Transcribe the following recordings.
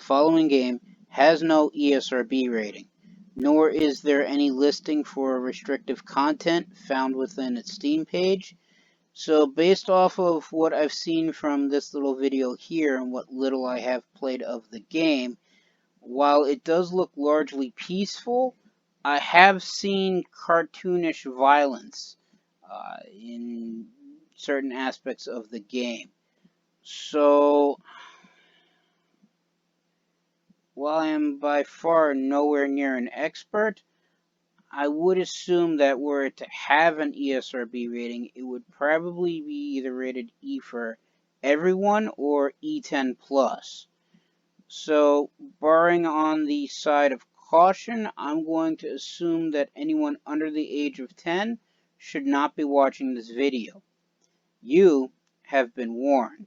following game has no ESRB rating, nor is there any listing for restrictive content found within its Steam page. So based off of what I've seen from this little video here and what little I have played of the game, while it does look largely peaceful, I have seen cartoonish violence in certain aspects of the game. So, while I am by far nowhere near an expert, I would assume that were it to have an ESRB rating, it would probably be either rated E for everyone or E10 plus. So, barring on the side of caution, I'm going to assume that anyone under the age of 10 should not be watching this video. You have been warned.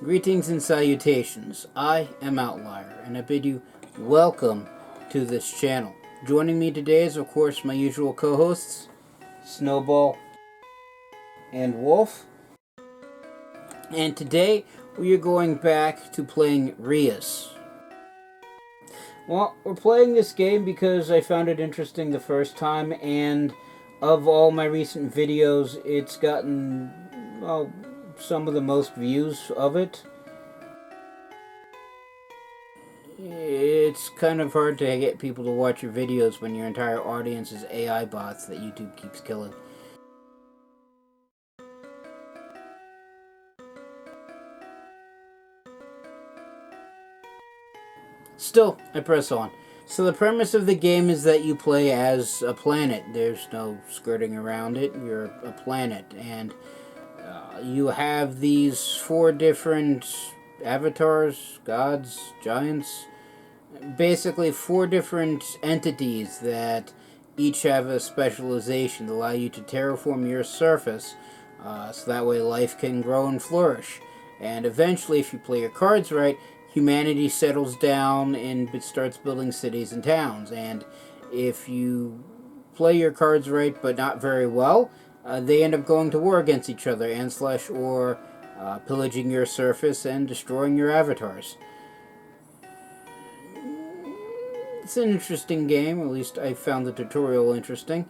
Greetings and salutations. I am Outlier, and I bid you welcome to this channel. Joining me today is, of course, my usual co-hosts, Snowball and Wolf. And today, we are going back to playing Reus. Well, we're playing this game because I found it interesting the first time, and of all my recent videos, it's gotten, well, some of the most views of it. It's kind of hard to get people to watch your videos when your entire audience is AI bots that YouTube keeps killing. Still, I press on. So the premise of the game is that you play as a planet. There's no skirting around it. You're a planet, and you have these 4 different avatars, gods, giants, basically 4 different entities that each have a specialization that allow you to terraform your surface, so that way life can grow and flourish. And eventually, if you play your cards right, humanity settles down and starts building cities and towns. And if you play your cards right but not very well, they end up going to war against each other and or pillaging your surface and destroying your avatars. It's an interesting game, at least I found the tutorial interesting.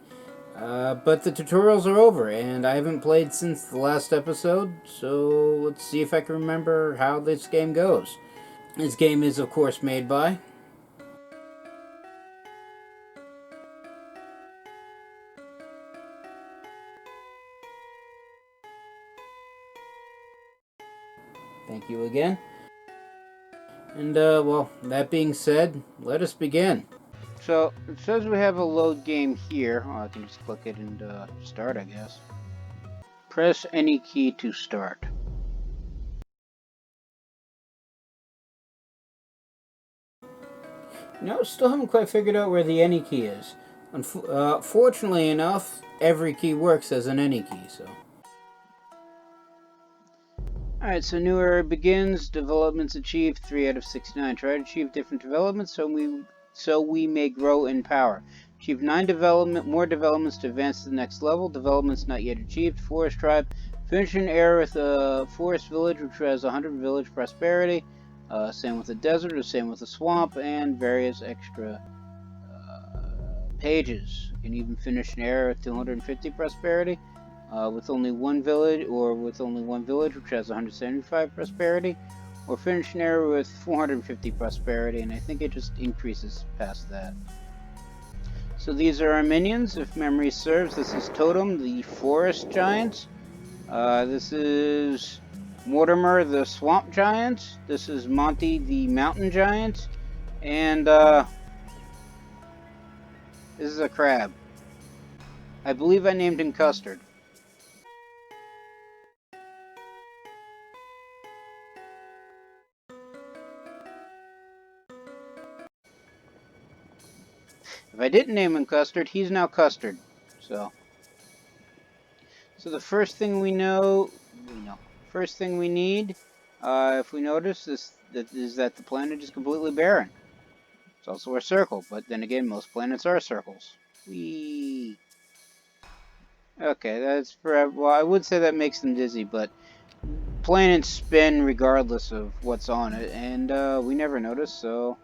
But the tutorials are over, and I haven't played since the last episode, so let's see if I can remember how this game goes. This game is, of course, made by Thank you again. And, well, that being said, let us begin. So, it says we have a load game here. Oh, I can just click it and start, I guess. Press any key to start. No, still haven't quite figured out where the any key is. Fortunately enough, every key works as an any key, so... Alright, so new era begins. Developments achieved 3 out of 69. Try to achieve different developments so we may grow in power. Achieve 9 more developments to advance to the next level. Developments not yet achieved. Forest tribe. Finish an era with a forest village which has 100 village prosperity. Same with the desert, or same with the swamp, and various extra pages. You can even finish an era with 250 prosperity. With only one village, which has 175 prosperity, or finish an era with 450 prosperity, and I think it just increases past that. So these are our minions. If memory serves, this is Totem, the forest giant. This is Mortimer, the swamp giant. This is Monty, the mountain giant. And This is a crab. I believe I named him Custard. If I didn't name him Custard, he's now Custard. So the first thing we first thing we need, if we notice, is that the planet is completely barren. It's also a circle, but then again, most planets are circles. Whee! Okay, that's well, I would say that makes them dizzy, but planets spin regardless of what's on it, and we never notice, so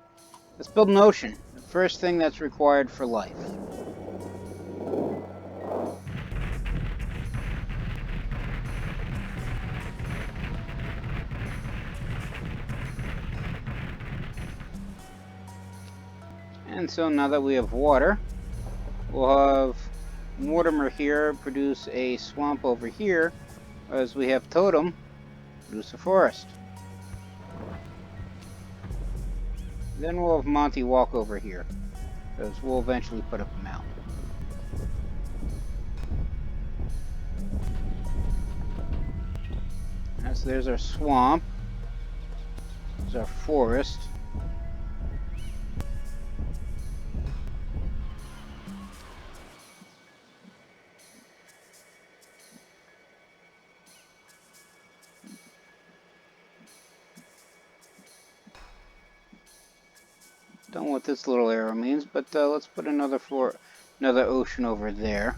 let's build an ocean. The first thing that's required for life. And so now that we have water, we'll have Mortimer here produce a swamp over here, as we have Totem produce a forest. Then we'll have Monty walk over here, because we'll eventually put up a mountain. So there's our swamp. There's our forest. Don't know what this little arrow means, but let's put another ocean over there.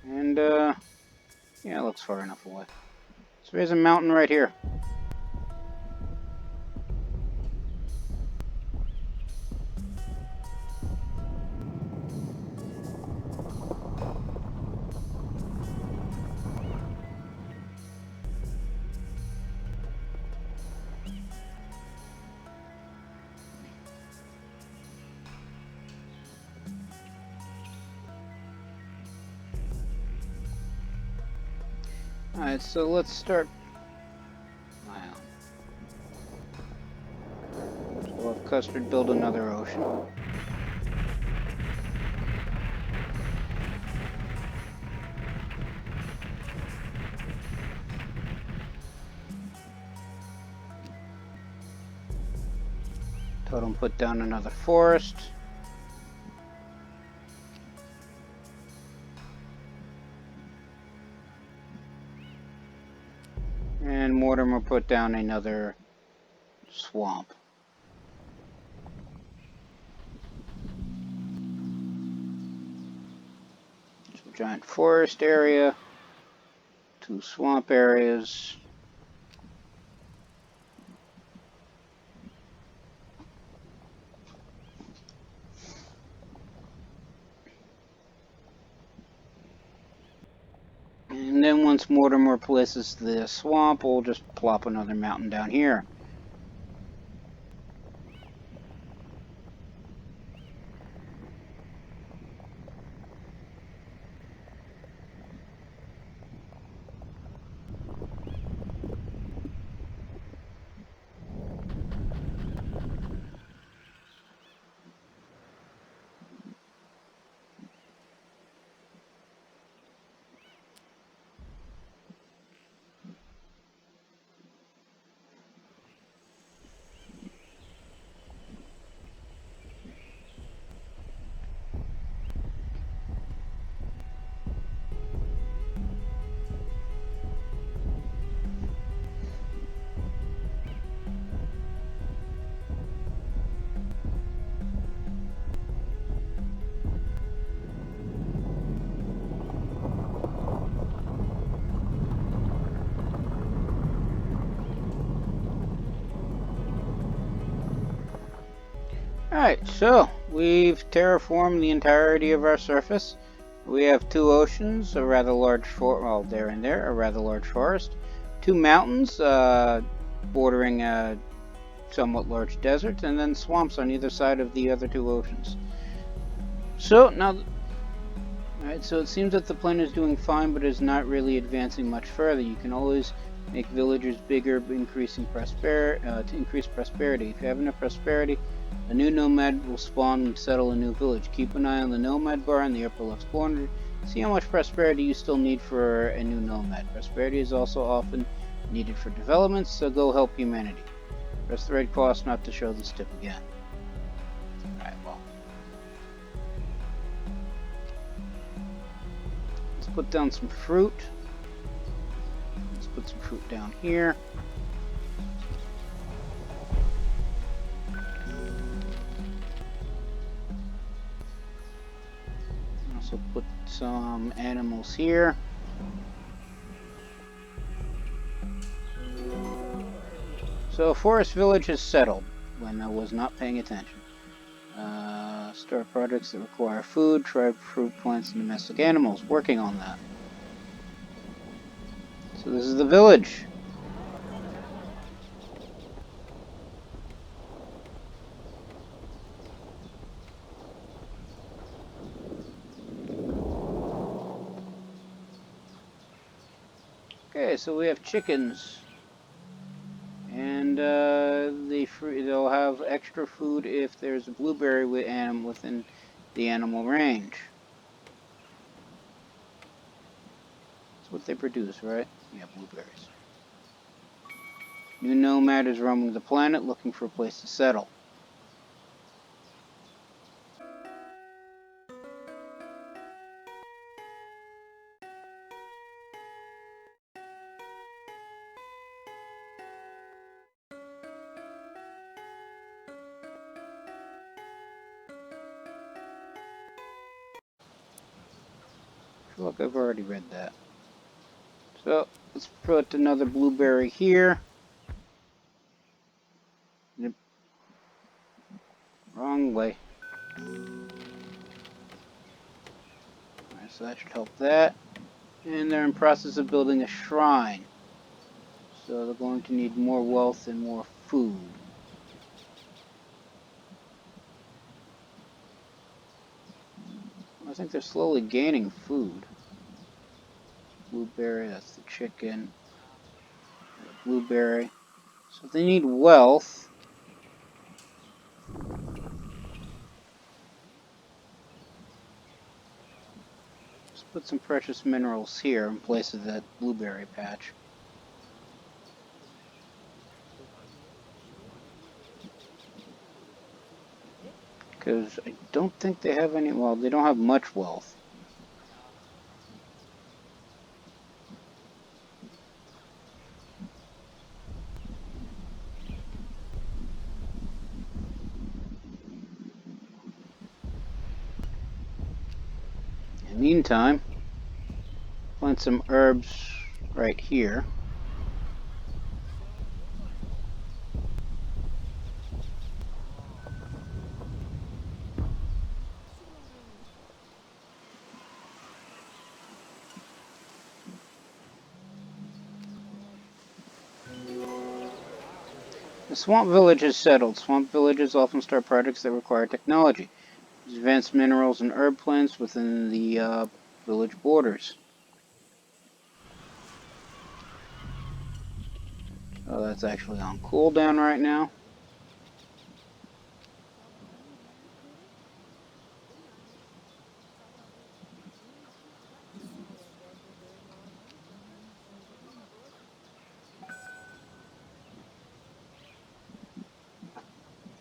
And yeah, it looks far enough away. So there's a mountain right here. Alright, so let's start. Wow. So we'll have Custard build another ocean. Totem put down another forest. And Mortimer put down another swamp. So giant forest area, 2 swamp areas. And then once Mortimer places the swamp, we'll just plop another mountain down here. Alright, so we've terraformed the entirety of our surface. We have 2 oceans, a rather large a rather large forest, 2 mountains bordering a somewhat large desert, and then swamps on either side of the other 2 oceans. So now, alright, so it seems that the planet is doing fine, but is not really advancing much further. You can always make villagers bigger, increasing prosperity. To increase prosperity, if you have enough prosperity, A new nomad will spawn and settle a new village. Keep an eye on the nomad bar in the upper left corner. See how much prosperity you still need for a new nomad. Prosperity is also often needed for development, so go help humanity. Press the red cross not to show this tip again. Alright, well. Let's put down some fruit. Let's put some fruit down here. Also put some animals here. So forest village is settled when I was not paying attention. Store products that require food, tribe fruit plants, and domestic animals. Working on that. So this is the village. Okay, so we have chickens. And they'll have extra food if there's a blueberry within the animal range. That's what they produce, right? Yeah, blueberries. New nomad is roaming the planet looking for a place to settle. I feel like I've already read that. So, let's put another blueberry here. Yep. Wrong way. Alright, so that should help that. And they're in process of building a shrine. So they're going to need more wealth and more food. I think they're slowly gaining food. Blueberry, that's the chicken. Blueberry. So they need wealth. Let's put some precious minerals here in place of that blueberry patch. Because I don't think they have any, well, they don't have much wealth. In the meantime, plant some herbs right here. The swamp village is settled. Swamp villages often start projects that require technology. Use advanced minerals and herb plants within the village borders. Oh, that's actually on cooldown right now.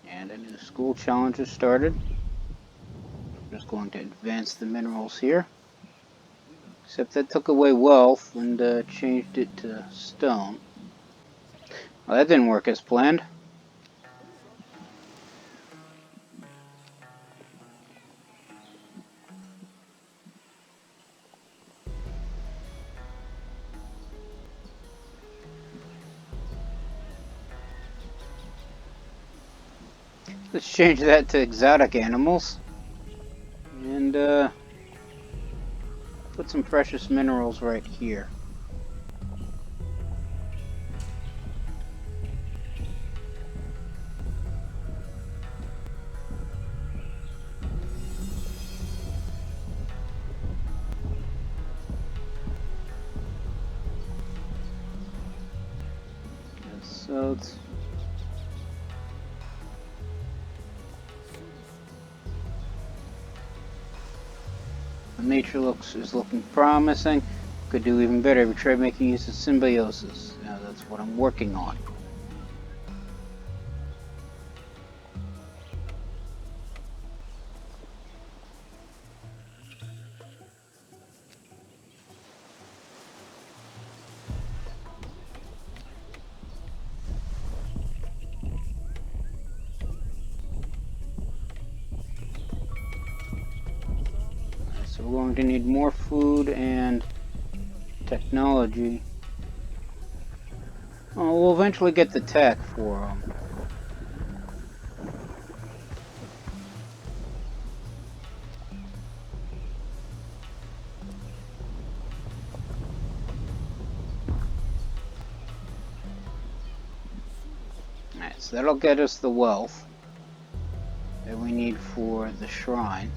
And a new school challenge has started. I'm just going to advance the minerals here. Except that took away wealth and changed it to stone. Well, that didn't work as planned. Let's change that to exotic animals. And put some precious minerals right here. So nature is looking promising. Could do even better. We try making use of symbiosis. That's what I'm working on. So we're going to need more food and technology. Oh, we'll eventually get the tech for them. Alright, so that'll get us the wealth that we need for the shrine.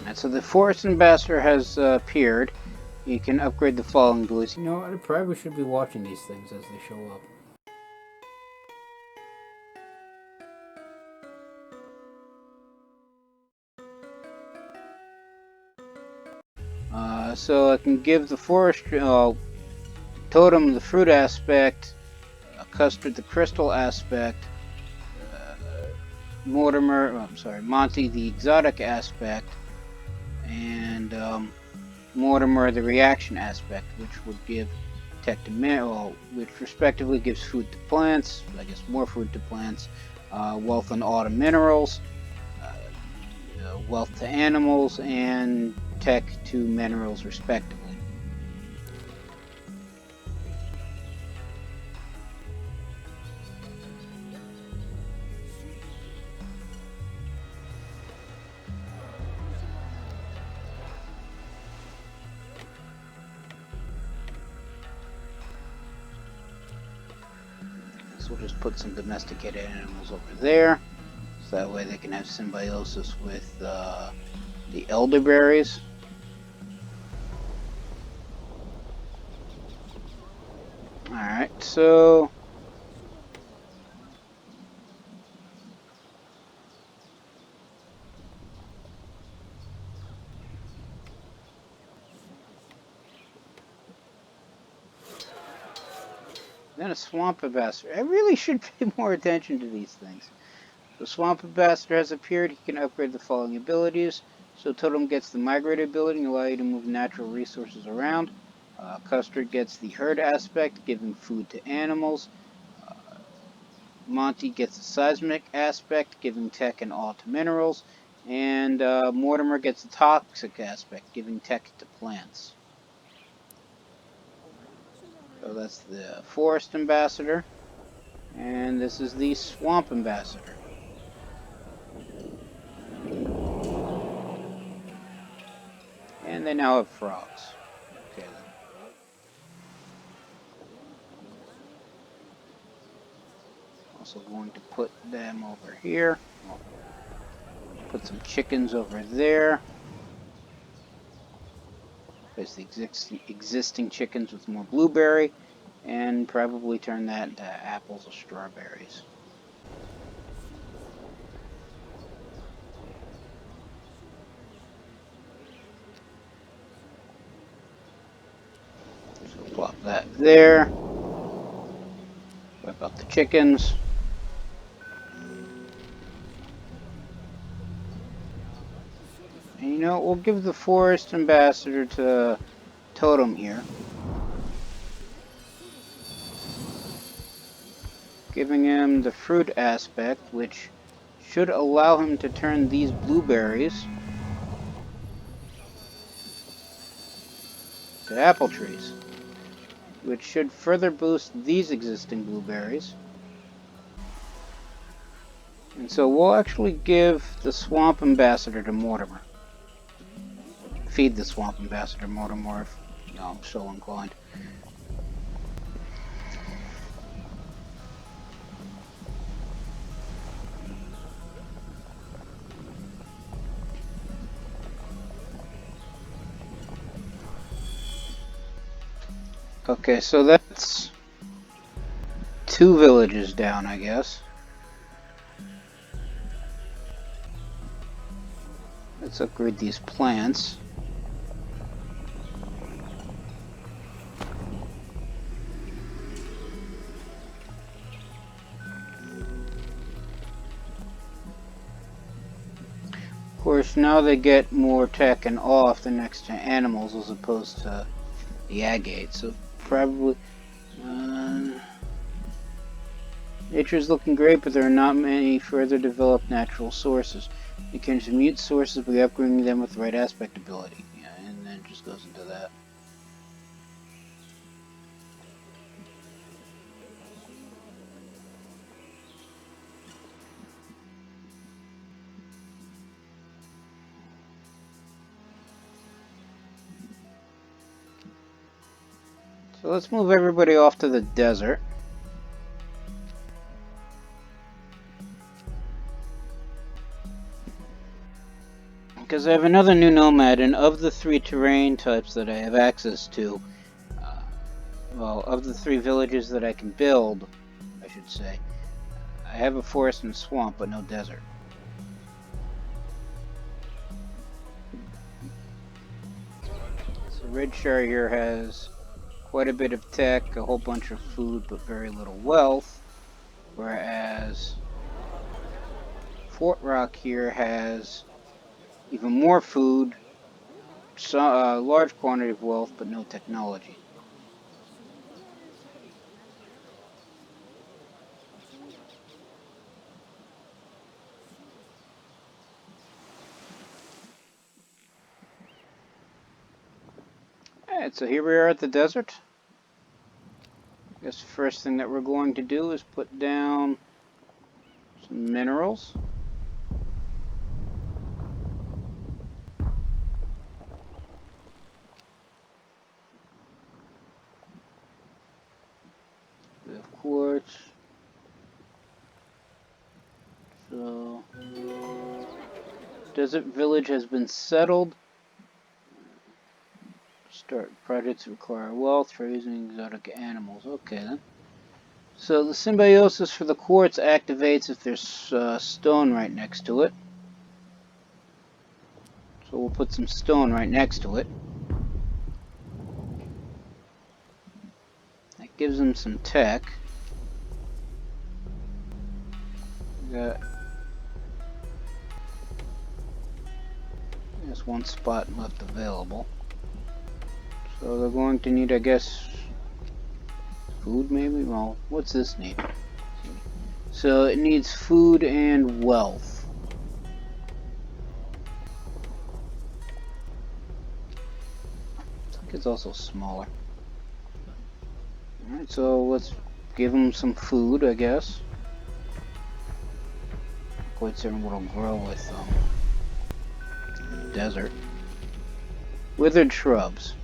Alright, so the forest ambassador has appeared. You can upgrade the following abilities. You know what, I probably should be watching these things as they show up. So I can give the forest totem the fruit aspect, custard the crystal aspect, Monty the exotic aspect, and Mortimer the reaction aspect, which would give tech to mineral, which respectively gives food to plants, I guess more food to plants, wealth on autumn minerals, wealth to animals, and tech to minerals respectively. So we'll just put some domesticated animals over there, so that way they can have symbiosis with the elderberries. Alright, so then a swamp ambassador. I really should pay more attention to these things. The swamp ambassador has appeared. He can upgrade the following abilities. So Totem gets the migrate ability and allow you to move natural resources around. Custard gets the herd aspect, giving food to animals. Monty gets the seismic aspect, giving tech and all to minerals. And Mortimer gets the toxic aspect, giving tech to plants. So that's the forest ambassador. And this is the swamp ambassador. And they now have frogs. Okay then. Also going to put them over here. Put some chickens over there. Replace the existing chickens with more blueberry. And probably turn that into apples or strawberries. So plop that there. Wipe out the chickens. And you know, we'll give the forest ambassador to Totem here. Giving him the fruit aspect, which should allow him to turn these blueberries to apple trees, which should further boost these existing blueberries. And so we'll actually give the swamp ambassador to Mortimer. Feed the swamp ambassador Mortimer if I'm so inclined. Okay, so that's 2 villages down, I guess. Let's upgrade these plants. Of course, now they get more tech and off the next to animals as opposed to the agate, so probably nature's looking great, but there are not many further developed natural sources. You can mute sources by upgrading them with the right aspect ability. Yeah, and then it just goes into that. So let's move everybody off to the desert. Because I have another new nomad, and of the 3 terrain types that I have access to, well, of the 3 villages that I can build, I should say, I have a forest and swamp, but no desert. So Red Shire here has quite a bit of tech, a whole bunch of food, but very little wealth, whereas Fort Rock here has even more food, a large quantity of wealth, but no technology. Alright, so here we are at the desert. I guess the first thing that we're going to do is put down some minerals. We have quartz. So, desert village has been settled. Start projects require wealth for using exotic animals. Okay then. So the symbiosis for the quartz activates if there's stone right next to it. So we'll put some stone right next to it. That gives them some tech. We got just one spot left available. So they're going to need, I guess, food maybe? Well, what's this need? So it needs food and wealth. I think it's also smaller. Alright, so let's give them some food, I guess. Quite certain what'll grow with desert. Withered shrubs.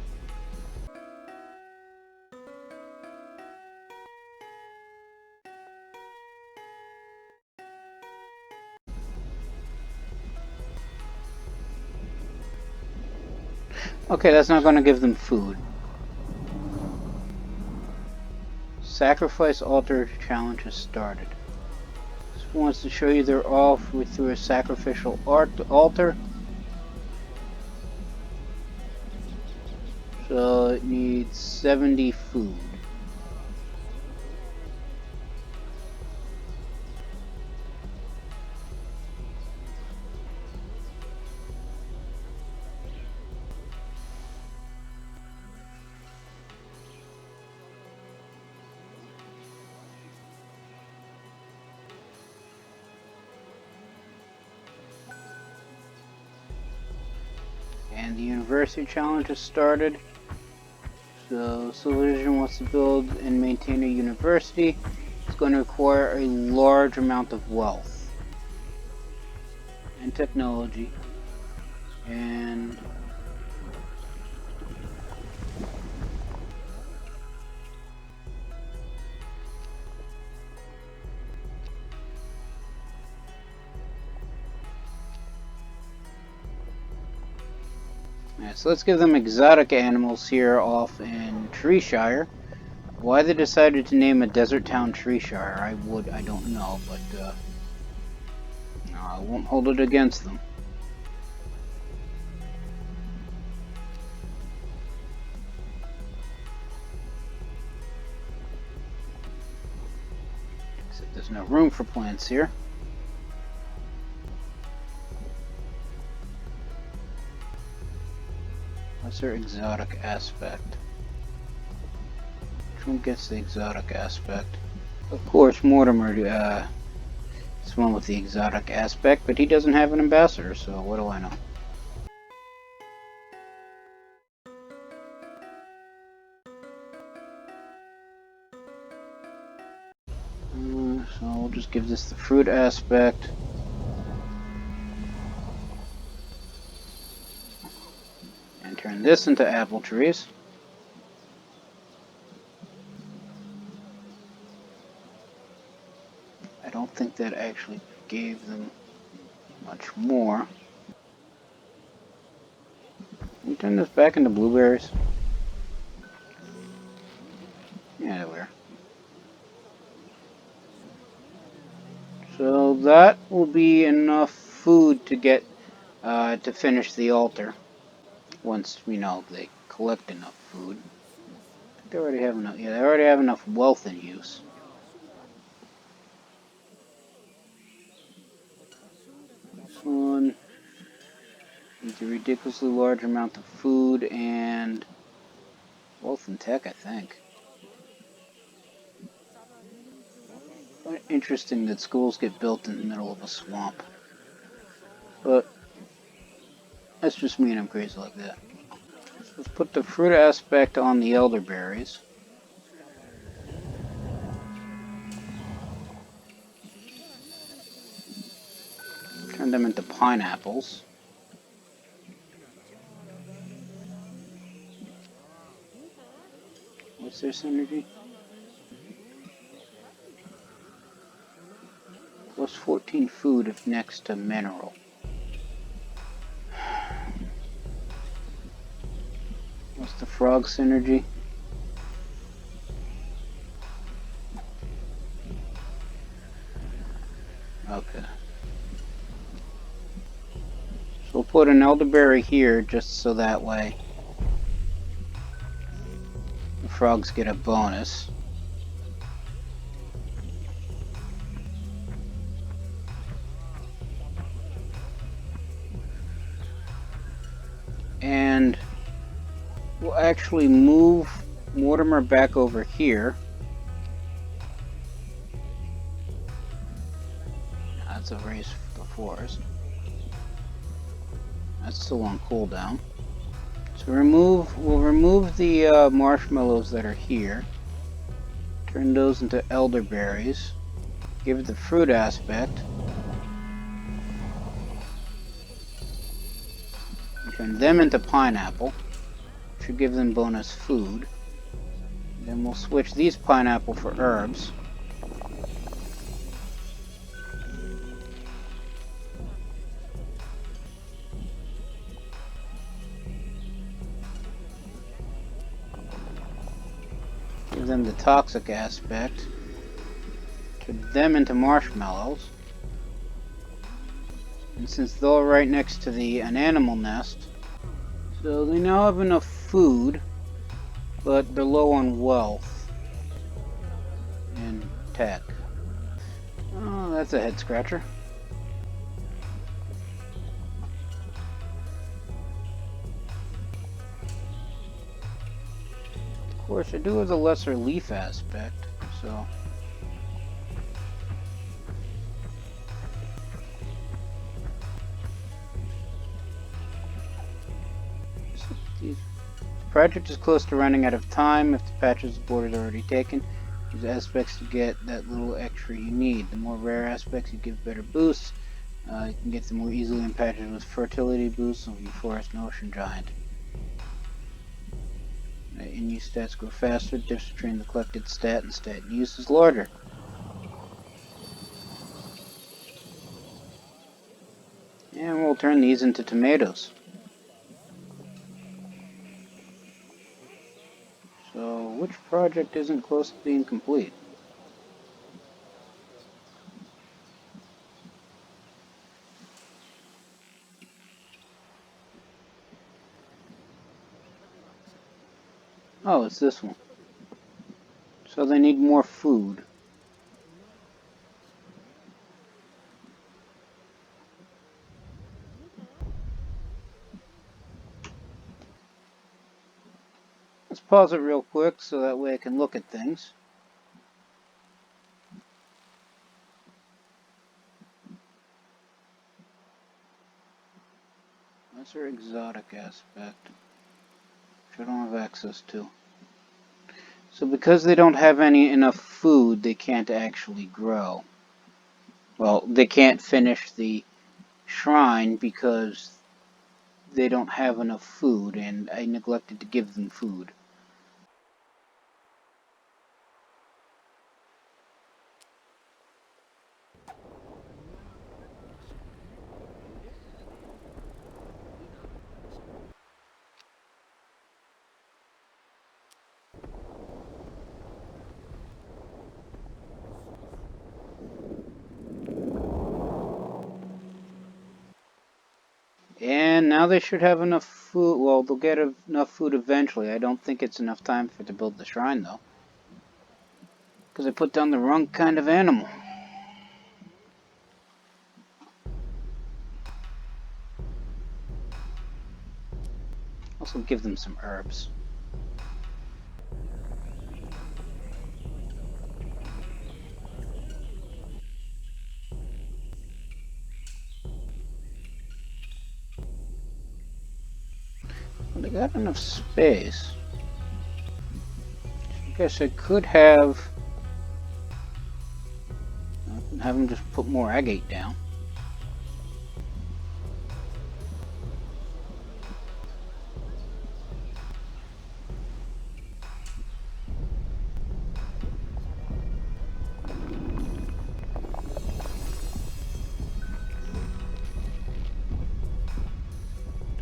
Okay, that's not going to give them food. Sacrifice altar challenge has started. This wants to show you they're all through a sacrificial altar. So it needs 70 food. And the university challenge has started. So Civilization wants to build and maintain a university. It's going to require a large amount of wealth and technology and Alright, so let's give them exotic animals here off in Treeshire. Why they decided to name a desert town Treeshire, I don't know, but no, I won't hold it against them. Except there's no room for plants here. What's their exotic aspect? Which one gets the exotic aspect? Of course, Mortimer is one with the exotic aspect, but he doesn't have an ambassador, so what do I know? So we'll just give this the fruit aspect. And turn this into apple trees. I don't think that actually gave them much more. Can we turn this back into blueberries? Yeah, there we are. So that will be enough food to get to finish the altar. Once we know they collect enough food. They already have enough. Yeah, they already have enough wealth in use. This one needs a ridiculously large amount of food and wealth and tech, I think. Quite interesting that schools get built in the middle of a swamp. But that's just me and I'm crazy like that. Let's put the fruit aspect on the elderberries. Turn them into pineapples. What's their synergy? Plus 14 food if next to mineral. What's the frog synergy? Okay. So we'll put an elderberry here just so that way the frogs get a bonus. And we'll actually move Mortimer back over here. That's a race for the forest. That's still on cooldown. So we'll remove the marshmallows that are here. Turn those into elderberries. Give it the fruit aspect. And turn them into pineapple. Should give them bonus food. Then we'll switch these pineapple for herbs. Give them the toxic aspect. Turn them into marshmallows. And since they're right next to an animal nest, so they now have enough food, but they're low on wealth and tech. Oh, that's a head scratcher. Of course, I do have the lesser leaf aspect, so the project is close to running out of time. If the patches board is already taken, use aspects to get that little extra you need. The more rare aspects you give better boosts. You can get them more easily in patches with fertility boosts of your forest and ocean giant. In-use stats grow faster, diffs between the collected stat and stat in use is larger. And we'll turn these into tomatoes. which project isn't close to being complete? Oh, it's this one. So they need more food. Let's pause it real quick so that way I can look at things. That's their exotic aspect, which I don't have access to. So because they don't have enough food, they can't actually grow. Well, they can't finish the shrine because they don't have enough food, and I neglected to give them food. And now they should have enough food. Well, they'll get enough food eventually. I don't think it's enough time to build the shrine, though. Because I put down the wrong kind of animal. Also give them some herbs. Well, they got enough space. I guess I could have them just put more agate down.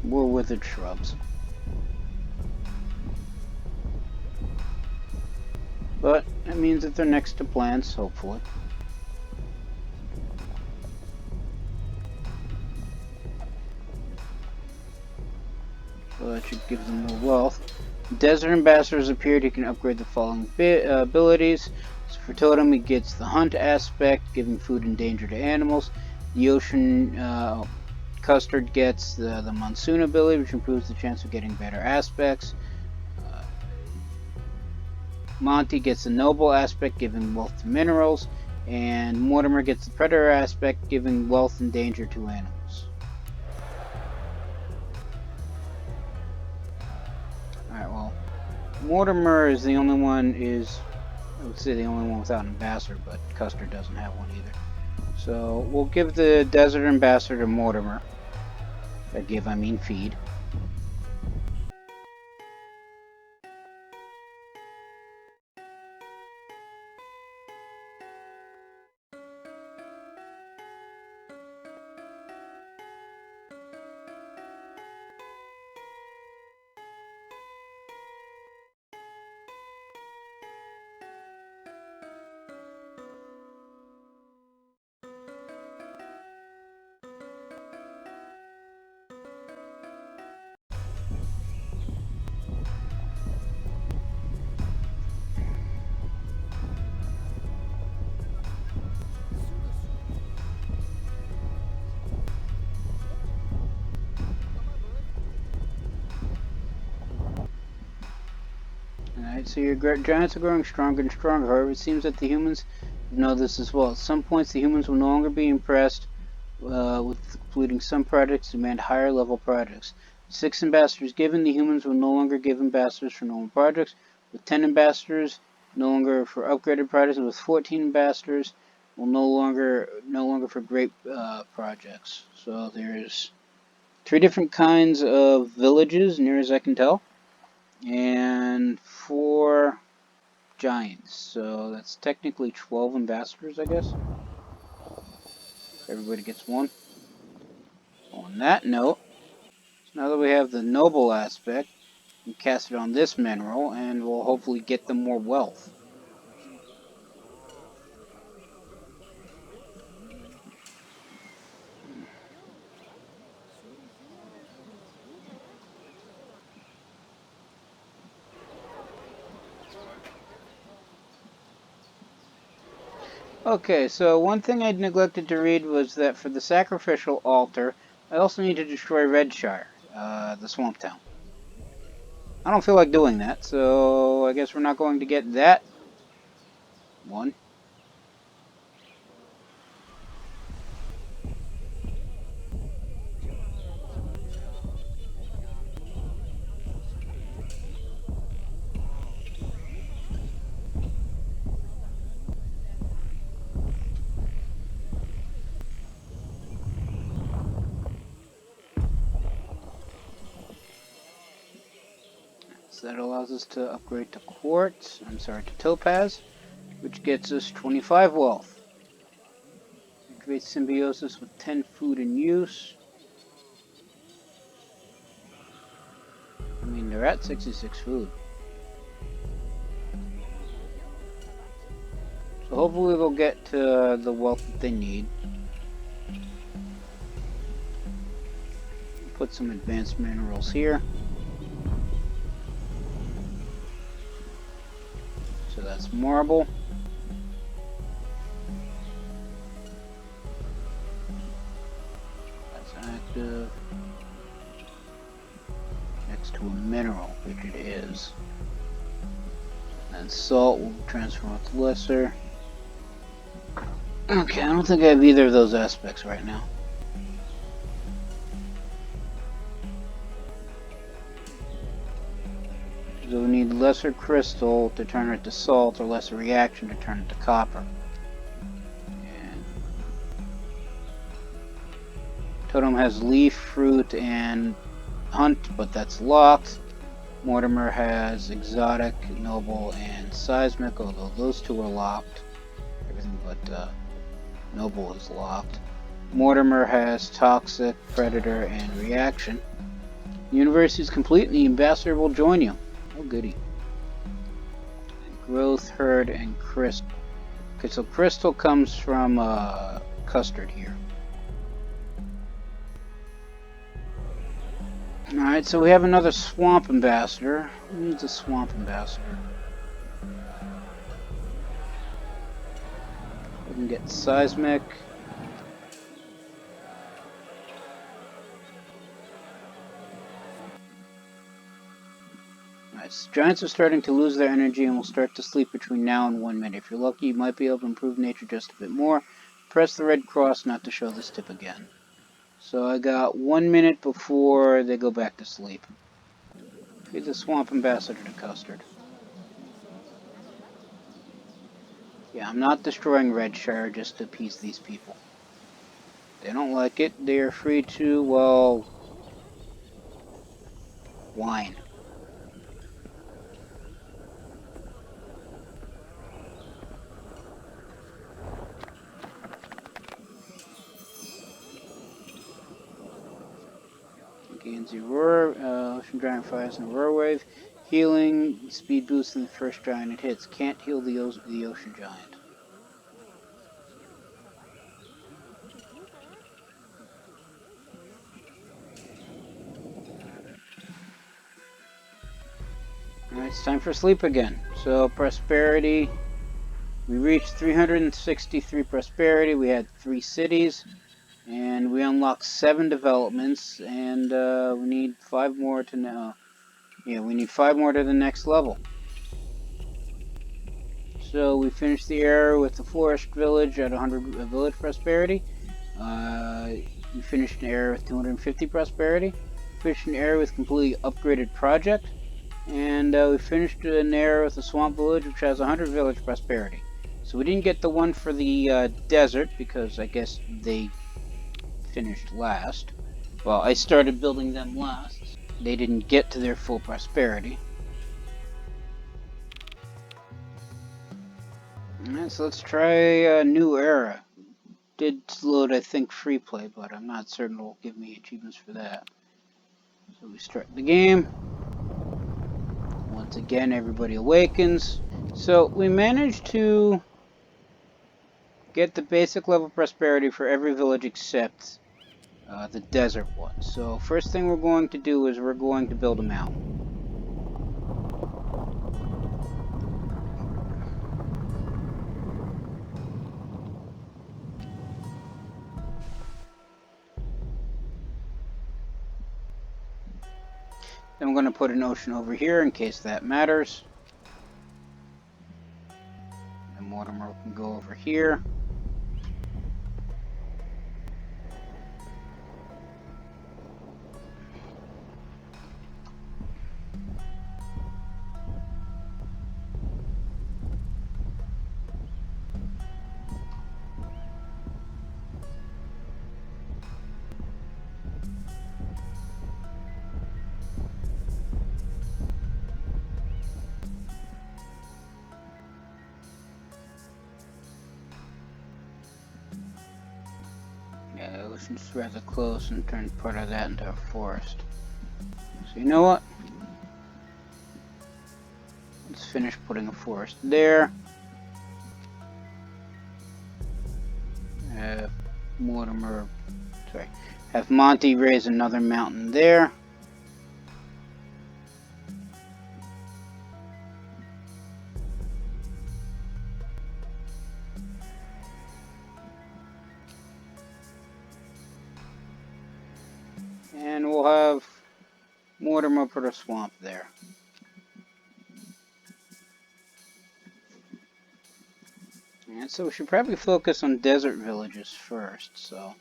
More withered shrubs. But that means that they're next to plants, hopefully. So that should give them more wealth. Desert ambassadors appeared. He can upgrade the following abilities. So for Totem, he gets the hunt aspect, giving food and danger to animals. The ocean custard gets the monsoon ability, which improves the chance of getting better aspects. Monty gets the noble aspect, giving wealth to minerals. And Mortimer gets the predator aspect, giving wealth and danger to animals. Alright, well, Mortimer is the only one I would say the only one without an ambassador, but Custer doesn't have one either. So we'll give the desert ambassador to Mortimer. By give, I mean feed. Alright, so your giants are growing stronger and stronger. However, it seems that the humans know this as well. At some points, the humans will no longer be impressed with completing some projects, demand higher level projects. 6 ambassadors given, the humans will no longer give ambassadors for normal projects. With 10 ambassadors, no longer for upgraded projects. And with 14 ambassadors, will no longer for great projects. So there's 3 different kinds of villages, near as I can tell, and 4 giants. So that's technically 12 ambassadors, I guess. Everybody gets one. On that note, so now that we have the noble aspect, and cast it on this mineral, and we'll hopefully get them more wealth. Okay, so one thing I'd neglected to read was that for the sacrificial altar, I also need to destroy Redshire, the swamp town. I don't feel like doing that, so I guess we're not going to get that one. So that allows us to upgrade to quartz, to topaz, which gets us 25 wealth. Activate symbiosis with 10 food in use. I mean, they're at 66 food. So hopefully they'll get to the wealth that they need. Put some advanced minerals here. So that's marble. That's active. Next to a mineral, which it is. And salt will transform with lesser. Okay, I don't think I have either of those aspects right now. So we need lesser crystal to turn it to salt, or lesser reaction to turn it to copper. And Totem has leaf, fruit, and hunt, but that's locked. Mortimer has exotic, noble, and seismic, although those two are locked. Everything but noble is locked. Mortimer has toxic, predator, and reaction. The university is complete, and the ambassador will join you. Oh, goody. Growth, herd, and crystal. Okay, so crystal comes from custard here. Alright, so we have another swamp ambassador. Who needs a swamp ambassador? We can get seismic. Alright, giants are starting to lose their energy and will start to sleep between now and 1 minute. If you're lucky, you might be able to improve nature just a bit more. Press the red cross not to show this tip again. So I got 1 minute before they go back to sleep. Feed the swamp ambassador to custard. Yeah, I'm not destroying Redshire just to appease these people. They don't like it. They are free to, well, whine. Gains the Aurora, Ocean Giant fires an Aurora Wave. Healing, speed boost in the first giant it hits. Can't heal the Ocean Giant. Alright, it's time for sleep again. So, prosperity. We reached 363 prosperity. We had 3 cities. And we unlocked 7 developments. And we need 5 more to now. Yeah, we need 5 more to the next level. So we finished the era with the Forest Village at 100 village prosperity. We finished an era with 250 prosperity. Finished an era with completely upgraded project. And we finished an era with the Swamp Village, which has 100 village prosperity. So we didn't get the one for the desert, because I guess they finished last. Well, I started building them last. They didn't get to their full prosperity. Alright, so let's try a new era. Did load, I think, free play, but I'm not certain it'll give me achievements for that. So we start the game. Once again, everybody awakens. So we managed to get the basic level of prosperity for every village except the desert one. So first thing we're going to do is we're going to build a mountain. Then I'm going to put an ocean over here in case that matters. And Mortimer can go over here. Yeah, the ocean's rather close and turn part of that into a forest. So you know what? Let's finish putting a forest there. Have Mortimer, sorry, have Monty raise another mountain there. And we'll have Mortimer put a swamp there. And so we should probably focus on desert villages first, so.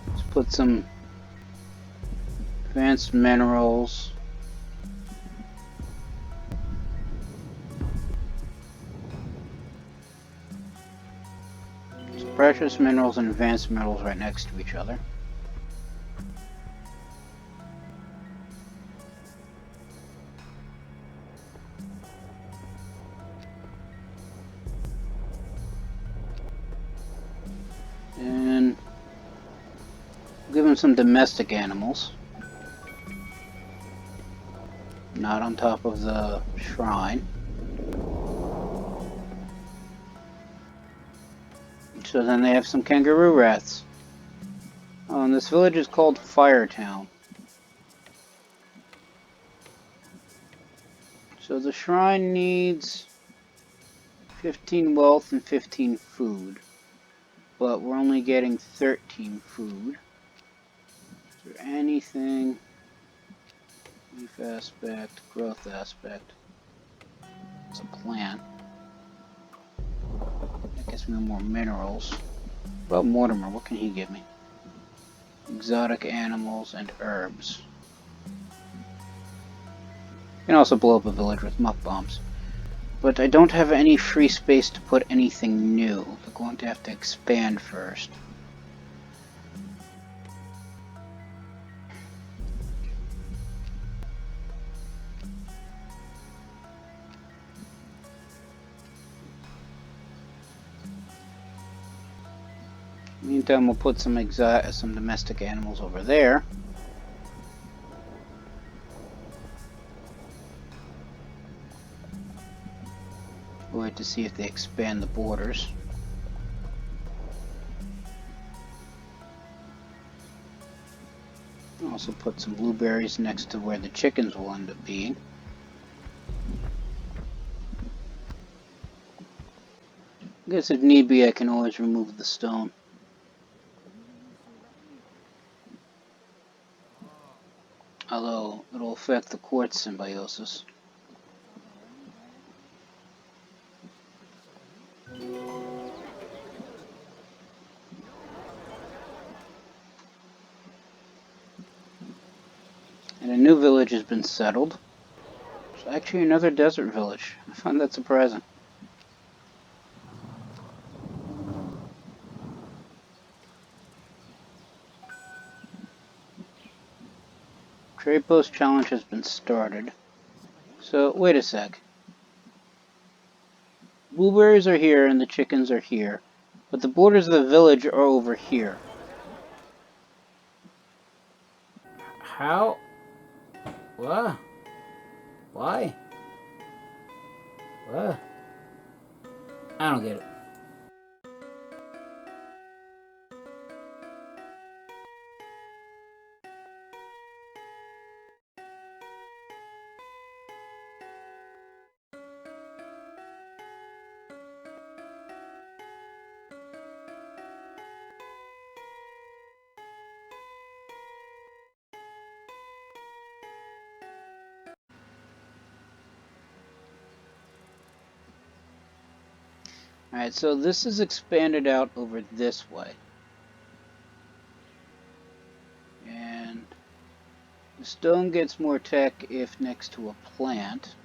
Let's put some advanced minerals. Precious minerals and advanced minerals right next to each other. And give him some domestic animals. Not on top of the shrine. So then they have some kangaroo rats. Oh, and this village is called Firetown. So the shrine needs 15 wealth and 15 food. But we're only getting 13 food. Is there anything? Leaf aspect, growth aspect. It's a plant. That gets me more minerals. What about Mortimer? What can he give me? Exotic animals and herbs. You can also blow up a village with muck bombs. But I don't have any free space to put anything new. We're going to have to expand first. Meantime, we'll put some domestic animals over there. We'll wait to see if they expand the borders. Also put some blueberries next to where the chickens will end up being. I guess if need be, I can always remove the stone. Although, it'll affect the quartz symbiosis. And a new village has been settled. It's actually another desert village. I found that surprising. Trade post challenge has been started. So, wait a sec. Blueberries are here and the chickens are here. But the borders of the village are over here. How? What? Why? What? I don't get it. Alright, so this is expanded out over this way. And the stone gets more tech if next to a plant.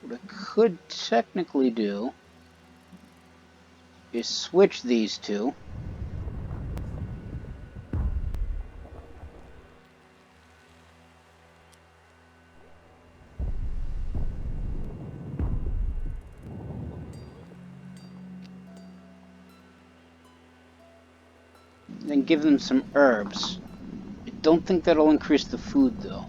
What I could technically do is switch these two. Then give them some herbs. I don't think that'll increase the food though.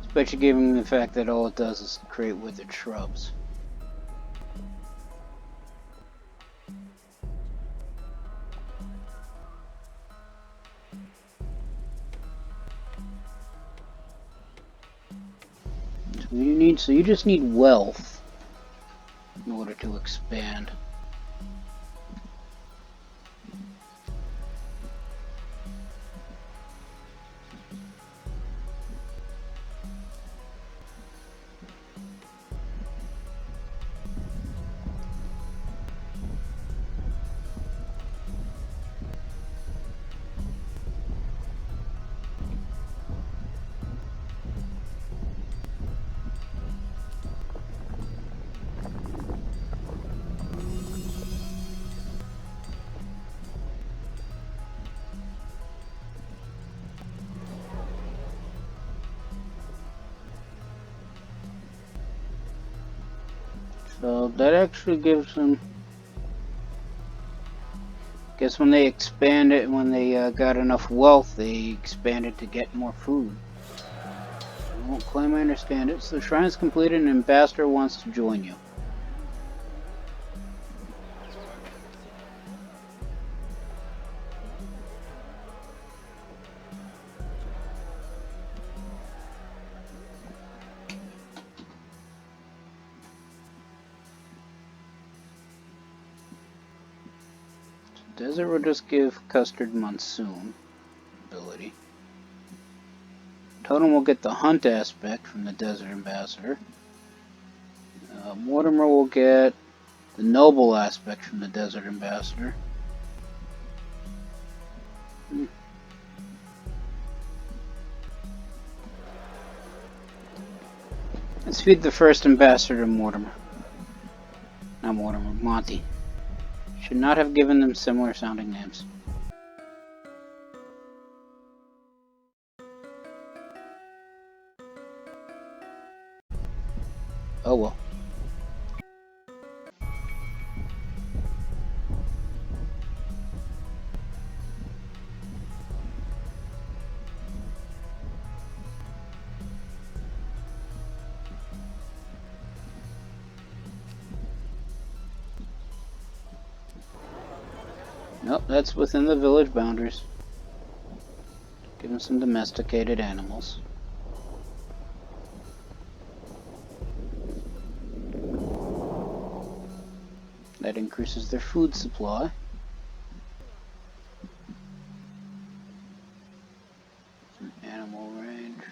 Especially given the fact that all it does is create withered shrubs. So you just need wealth in order to expand. So that actually gives them. Guess when they expanded, when they got enough wealth, they expanded to get more food. I won't claim I understand it. So the shrine is completed and an ambassador wants to join you. Desert will just give Custard Monsoon ability. Totem will get the hunt aspect from the Desert Ambassador. Mortimer will get the noble aspect from the Desert Ambassador. Let's feed the first ambassador to Mortimer. Not Mortimer, Monty. Should not have given them similar sounding names. Oh well. Nope, that's within the village boundaries. Give them some domesticated animals. That increases their food supply. Some animal range.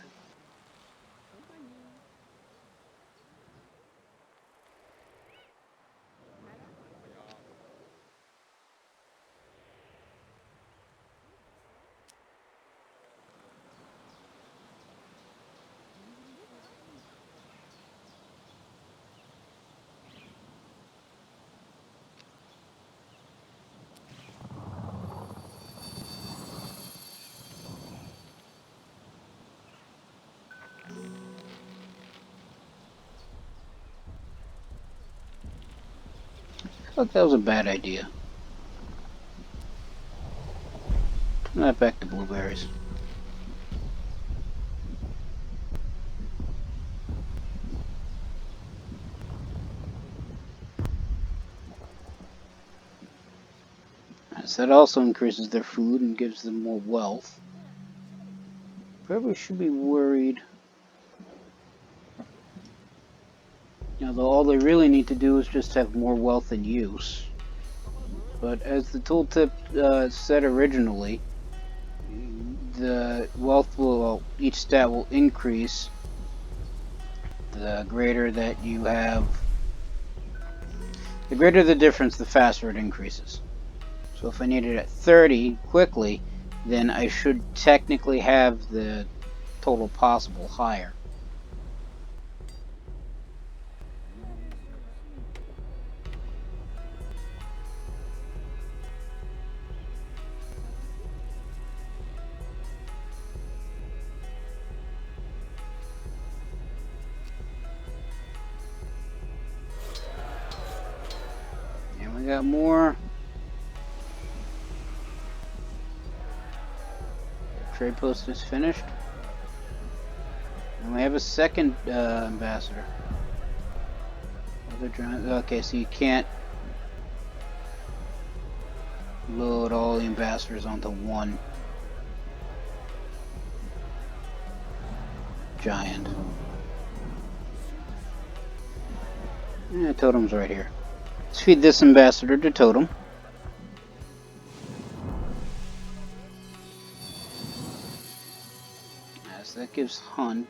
Look, that was a bad idea. Turn that back to blueberries. So that also increases their food and gives them more wealth. Probably should be worried. Although all they really need to do is just have more wealth in use. But as the tooltip said originally, the wealth will, well, each stat will increase the greater that you have. The greater the difference, the faster it increases. So if I need it at 30 quickly, then I should technically have the total possible higher. And we got more. Trade post is finished. And we have a second ambassador. Okay, so you can't load all the ambassadors onto one giant. Yeah, Totem's right here. Let's feed this ambassador to Totem. Yes, that gives hunt.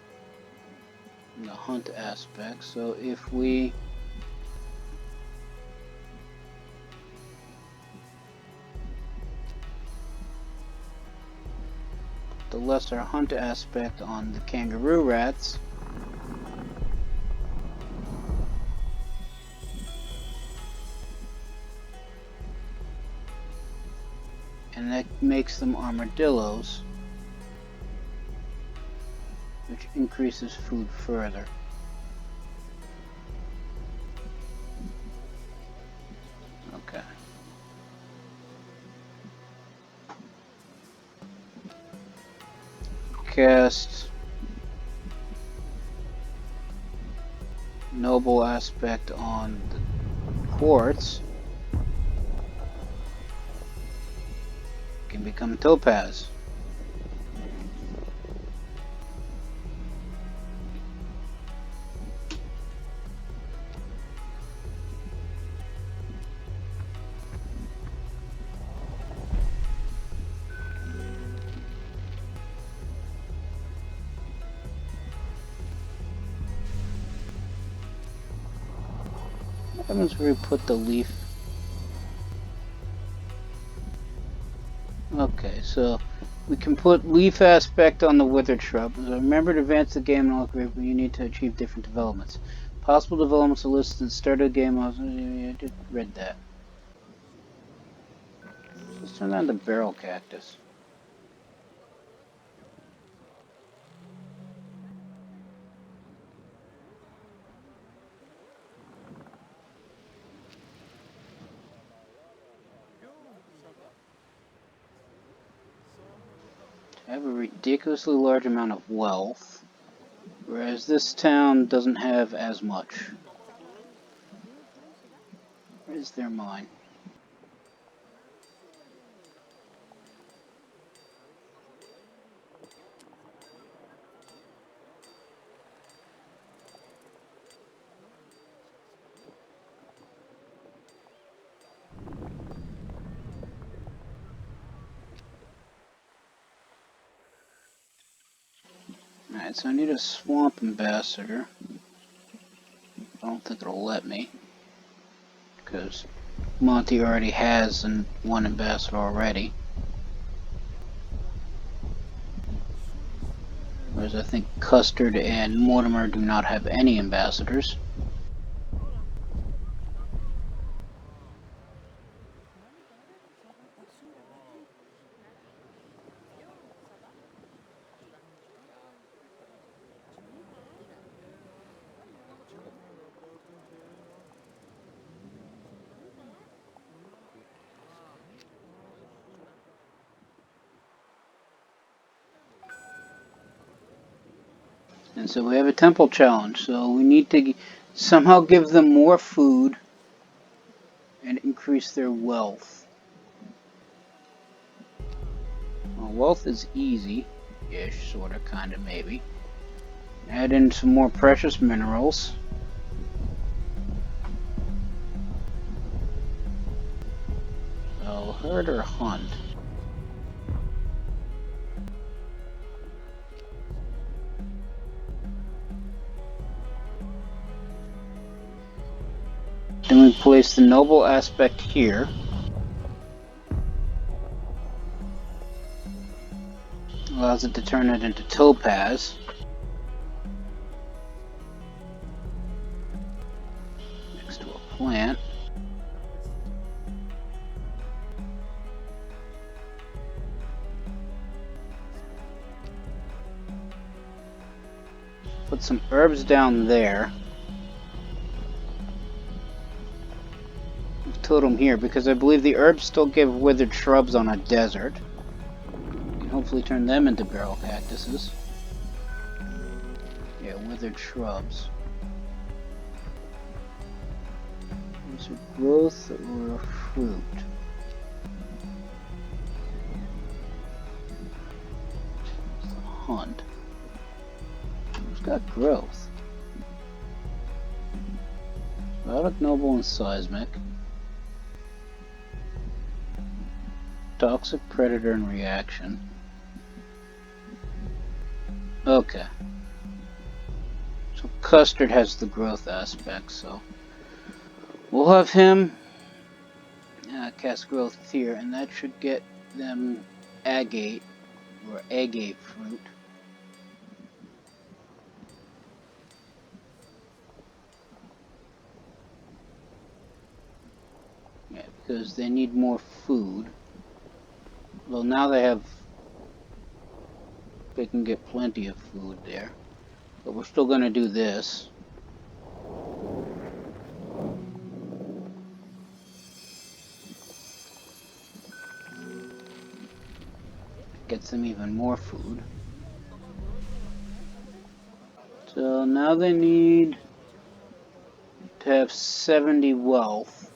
The hunt aspect. So if we put the lesser hunt aspect on the kangaroo rats, and that makes them armadillos, which increases food further. Okay. Cast noble aspect on the quartz. Can become topaz. What happens if we put the leaf? Okay, so we can put leaf aspect on the withered shrub. So remember, to advance the game in all group, you need to achieve different developments. Possible developments are listed at the start of the game. I just read that. Let's turn on the barrel cactus. I have a ridiculously large amount of wealth, whereas this town doesn't have as much. Where is their mine? Alright, so I need a swamp ambassador. I don't think it'll let me, because Monty already has one ambassador already. Whereas I think Custard and Mortimer do not have any ambassadors. And so we have a temple challenge, so we need to somehow give them more food and increase their wealth. Well, wealth is easy-ish, sorta, kinda, maybe. Add in some more precious minerals. So, herd or hunt? Then we place the noble aspect here. Allows it to turn it into topaz. Next to a plant. Put some herbs down there. Totem here, because I believe the herbs still give withered shrubs on a desert. And hopefully turn them into barrel cactuses. Yeah, withered shrubs. Is it growth or a fruit? It's a hunt. It's got growth. Exotic, noble, and seismic. Toxic, predator, and reaction. Okay. So custard has the growth aspect, so we'll have him cast growth here, and that should get them agate or agate fruit. Yeah, because they need more food. Well, now they can get plenty of food there. But we're still going to do this. Gets them even more food. So now they need to have 70 wealth.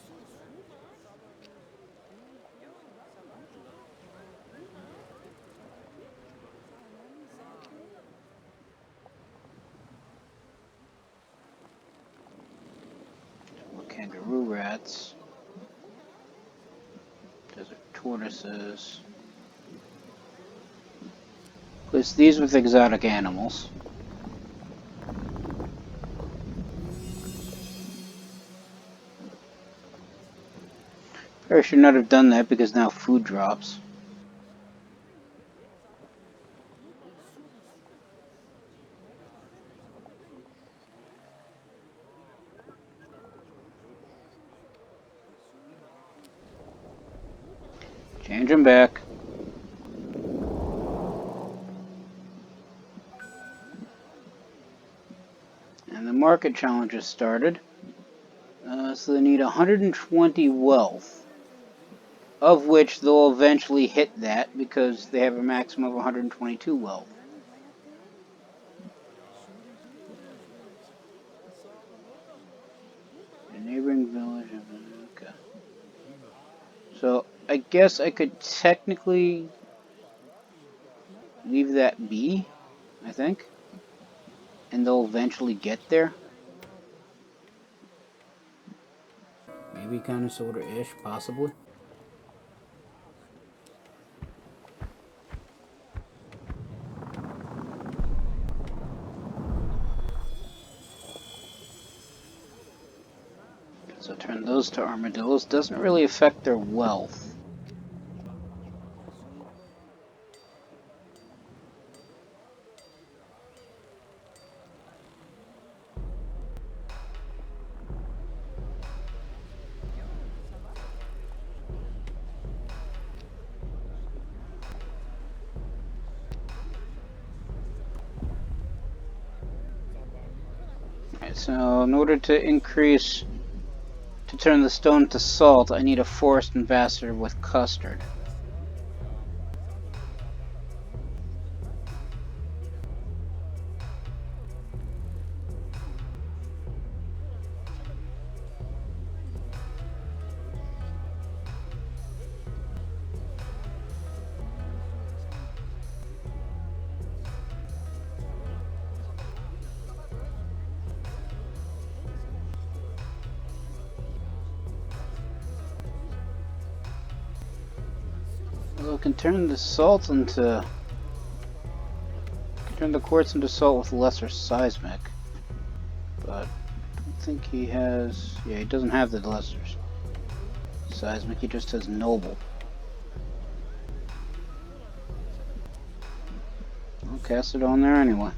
Kangaroo rats. Desert tortoises. Place these with exotic animals. I should not have done that because now food drops. Change them back. And the market challenge has started. So they need 120 wealth, of which they'll eventually hit that because they have a maximum of 122 wealth. A neighboring village. Okay. So I guess I could technically leave that be, I think. And they'll eventually get there. Maybe kind of, sort of, ish, possibly. So turn those to armadillos. Doesn't really affect their wealth. So in order to turn the stone to salt, I need a forest ambassador with custard. can turn the salt into... Turn the quartz into salt with lesser seismic. But I don't think he has... Yeah, he doesn't have the lesser seismic, he just has noble. I'll cast it on there anyway.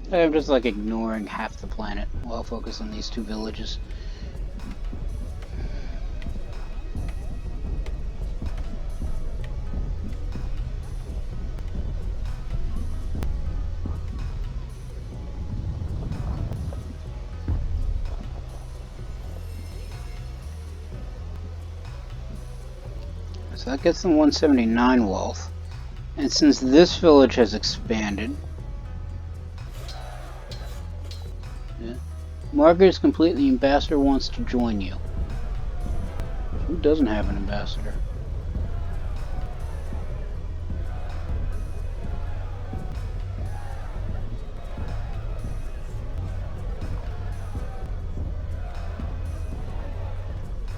I'm just like ignoring half the planet while focused on these two villages. So that gets them 179 wealth. And since this village has expanded... Yeah, Market is complete and the ambassador wants to join you. Who doesn't have an ambassador?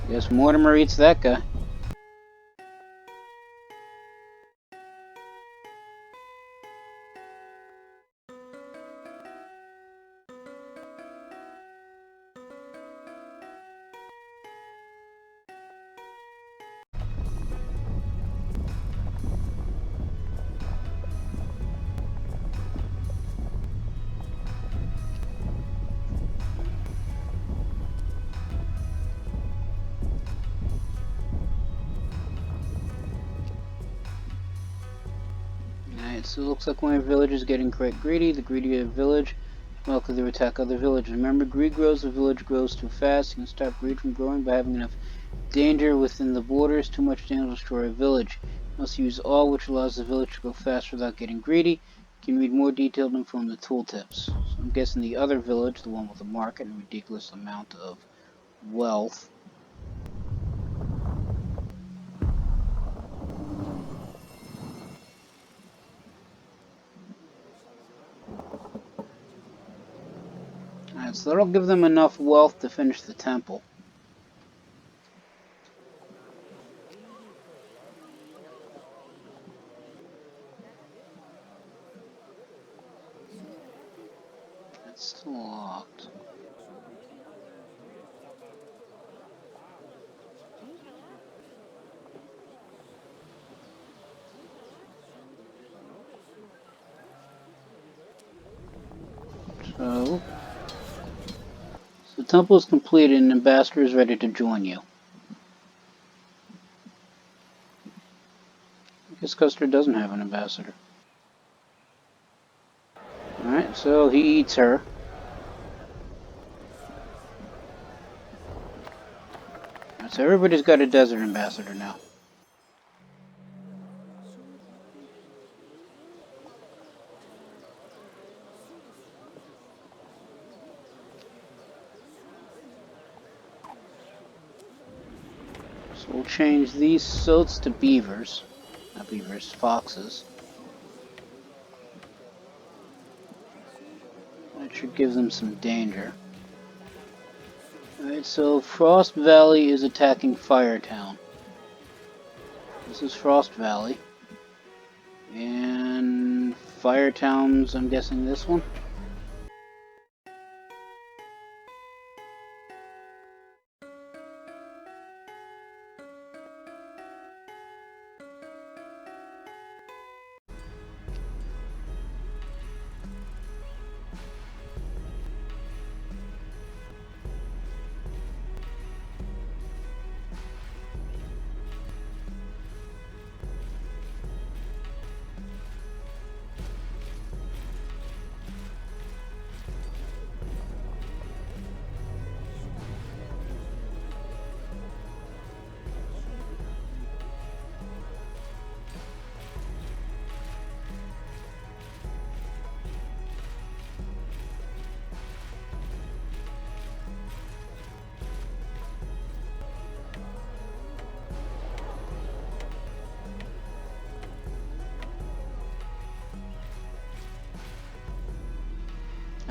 Guess Mortimer eats that guy. So it looks like one of your villagers is getting quite greedy. The greedier village, well, because they attack other villages. Remember, greed grows, the village grows too fast. You can stop greed from growing by having enough danger within the borders. Too much danger will destroy a village. You must use all, which allows the village to go fast without getting greedy. You can read more detailed info in the tooltips. So I'm guessing the other village, the one with the market and ridiculous amount of wealth, so that'll give them enough wealth to finish the temple. It's still locked. So the temple is completed and the ambassador is ready to join you. I guess Custer doesn't have an ambassador. Alright, so he eats her. So everybody's got a desert ambassador now. So we'll change these soats to beavers. Not beavers, foxes. That should give them some danger. Alright, so Frost Valley is attacking Firetown. This is Frost Valley. And Firetown's, I'm guessing, this one?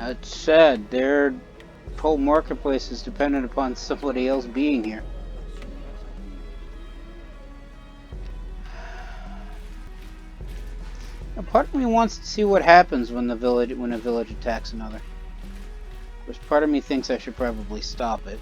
It's sad. Their whole marketplace is dependent upon somebody else being here. A part of me wants to see what happens when a village attacks another. Of course, part of me thinks I should probably stop it.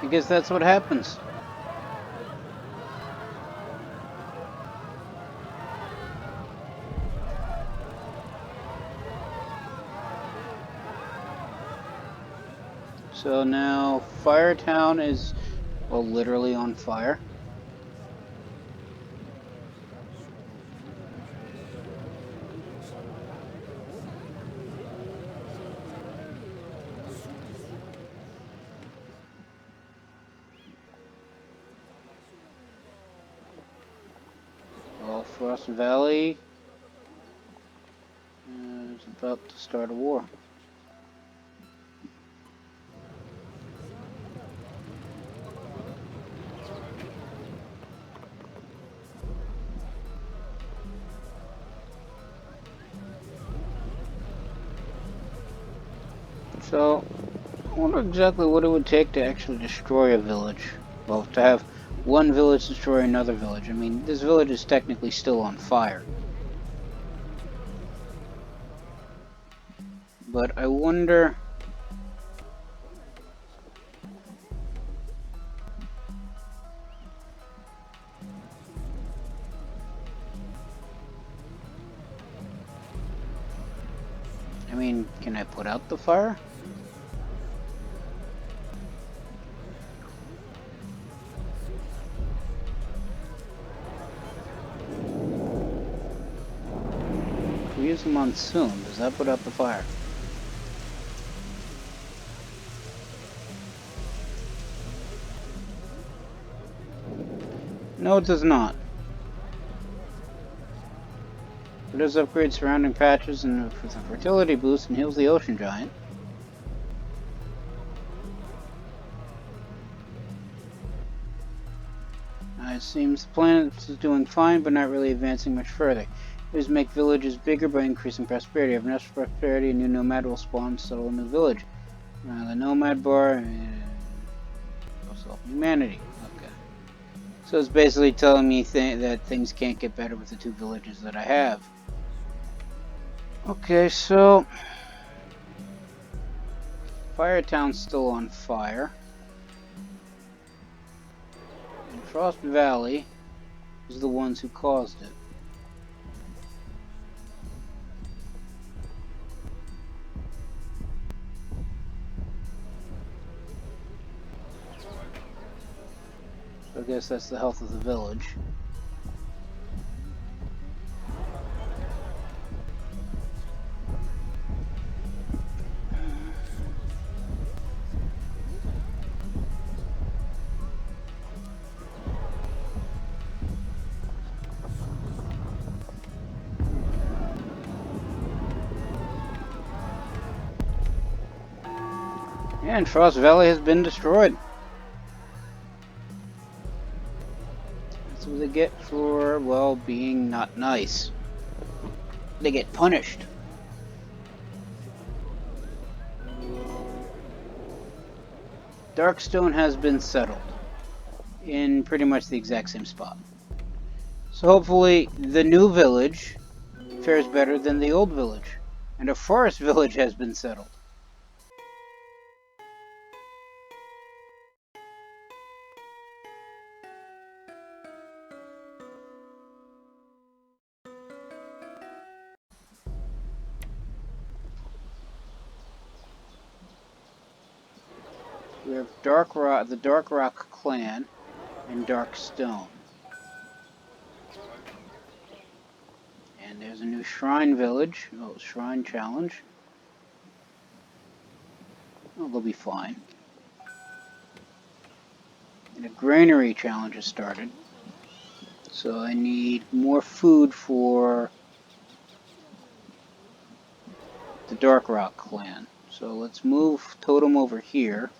I guess that's what happens. So now Firetown is, well, literally on fire. Frost Valley is about to start a war. So, I wonder exactly what it would take to actually destroy a village. Well, to have one village destroy another village. I mean, this village is technically still on fire. But I wonder... I mean, can I put out the fire? We use a monsoon. Does that put out the fire? No, it does not. It does upgrade surrounding patches and with a fertility boost and heals the ocean giant. It seems the planet is doing fine, but not really advancing much further. Is make villages bigger by increasing prosperity. Have enough prosperity, a new nomad will spawn and settle a new village. The nomad bar humanity. Okay. So it's basically telling me that things can't get better with the two villages that I have. Okay, so Firetown's still on fire. And Frost Valley is the ones who caused it. So I guess that's the health of the village. And Frost Valley has been destroyed. That's what they get for, well, being not nice. They get punished. Darkstone has been settled in pretty much the exact same spot. So hopefully the new village fares better than the old village, and a forest village has been settled. We have the Dark Rock clan, and Dark Stone. And there's a new shrine village. Oh, shrine challenge. Oh, they'll be fine. And a granary challenge has started. So I need more food for the Dark Rock clan. So let's move Totem over here.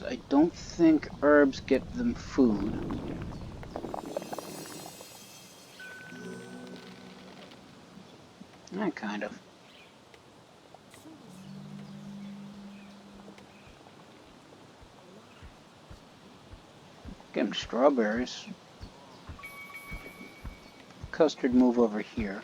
I don't think herbs get them food. Kind of. Get them strawberries. Custard move over here.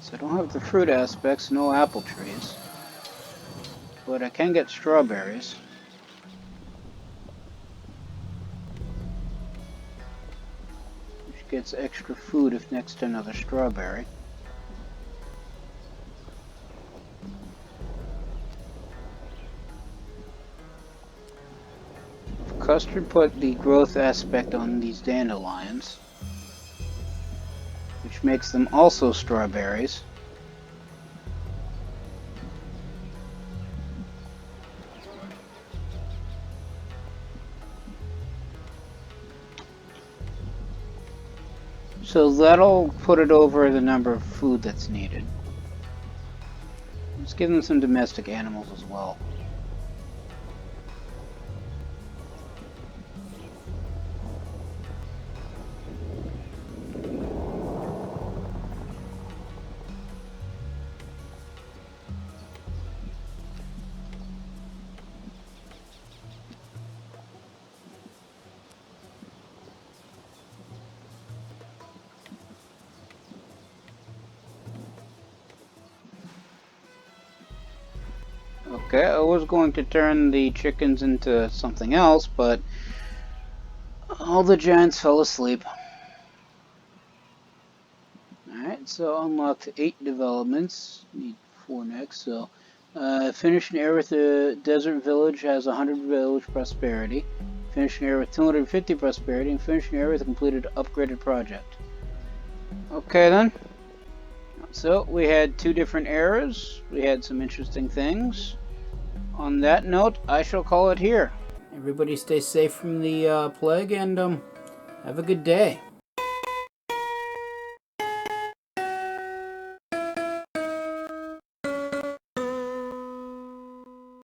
So I don't have the fruit aspects, no apple trees. But I can get strawberries. Which gets extra food if next to another strawberry. Custard put the growth aspect on these dandelions, which makes them also strawberries. So that'll put it over the number of food that's needed. Let's give them some domestic animals as well. Okay, I was going to turn the chickens into something else, but all the giants fell asleep. Alright, so unlocked 8 developments. Need 4 next, so finish an area with the desert village has 100 village prosperity. Finish an area with 250 prosperity, and finish an area with a completed upgraded project. Okay then. So we had 2 different eras. We had some interesting things. On that note, I shall call it here. Everybody stay safe from the plague, and have a good day.